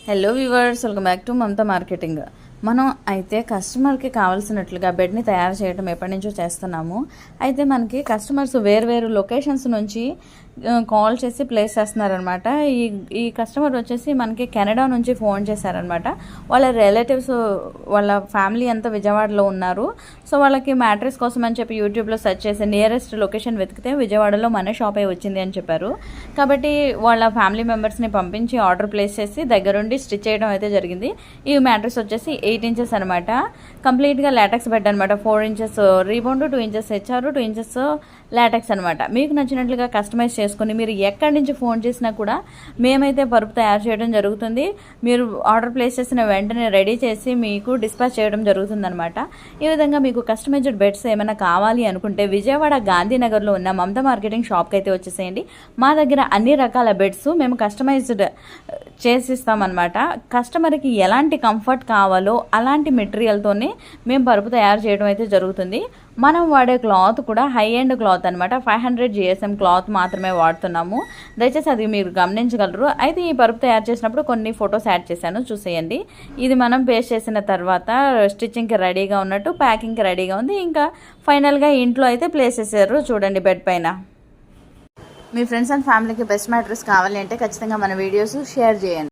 Hello viewers, welcome back to Mamata marketing. మనం అయితే కస్టమర్కి కావాల్సినట్లుగా బెడ్ని తయారు చేయడం ఎప్పటి నుంచో చేస్తున్నాము. అయితే మనకి కస్టమర్స్ వేరు లొకేషన్స్ నుంచి కాల్ చేసి ప్లేస్ చేస్తున్నారనమాట. ఈ కస్టమర్ వచ్చేసి మనకి కెనడా నుంచి ఫోన్ చేశారనమాట. వాళ్ళ రిలేటివ్స్, వాళ్ళ ఫ్యామిలీ అంతా విజయవాడలో ఉన్నారు. సో వాళ్ళకి మ్యాట్రెస్ కోసం అని చెప్పి యూట్యూబ్లో సెర్చ్ చేసి నియరెస్ట్ లొకేషన్ వెతికితే విజయవాడలో మన షాపే వచ్చింది అని చెప్పారు. కాబట్టి వాళ్ళ ఫ్యామిలీ మెంబర్స్ని పంపించి ఆర్డర్ ప్లేస్ చేసి దగ్గరుండి స్టిచ్ చేయడం అయితే జరిగింది. ఈ మ్యాట్రెస్ వచ్చేసి 8 ఇంచెస్ అనమాట. కంప్లీట్గా లాటెక్స్ బెడ్ అనమాట. 4 inches rebound, 2 inches HR, 2 inches LaTeX అనమాట. మీకు నచ్చినట్లుగా కస్టమైజ్ చేసుకుని మీరు ఎక్కడి నుంచి ఫోన్ చేసినా కూడా మేమైతే పరుపు తయారు చేయడం జరుగుతుంది. మీరు ఆర్డర్ ప్లేస్ చేసిన వెంటనే రెడీ చేసి మీకు డిస్పాచ్ చేయడం జరుగుతుంది అనమాట. ఈ విధంగా మీకు కస్టమైజ్డ్ బెడ్స్ ఏమైనా కావాలి అనుకుంటే విజయవాడ గాంధీనగర్లో ఉన్న మమతా మార్కెటింగ్ షాప్కి అయితే వచ్చేసేయండి. మా దగ్గర అన్ని రకాల బెడ్స్ మేము కస్టమైజ్డ్ చేసిస్తామన్నమాట. కస్టమర్కి ఎలాంటి కంఫర్ట్ కావాలో అలాంటి మెటీరియల్తోనే మేము పరుపు తయారు చేయడం అయితే జరుగుతుంది. మనం వాడే క్లాత్ కూడా హై ఎండ్ క్లాత్ అనమాట. 500 GSM క్లాత్ మాత్రమే వాడుతున్నాము. దయచేసి అది మీరు గమనించగలరు. అయితే ఈ పరుపు తయారు చేసినప్పుడు కొన్ని ఫొటోస్ యాడ్ చేశాను, చూసేయండి. ఇది మనం పేస్ట్ చేసిన తర్వాత స్టిచ్చింగ్కి రెడీగా ఉన్నట్టు, ప్యాకింగ్కి రెడీగా ఉంది. ఇంకా ఫైనల్గా ఇంట్లో అయితే ప్లేస్ చేశారు, చూడండి బెడ్ పైన. మీ ఫ్రెండ్స్ అండ్ ఫ్యామిలీకి బెస్ట్ మ్యాట్రెస్ కావాలి అంటే ఖచ్చితంగా మన వీడియోస్ షేర్ చేయండి.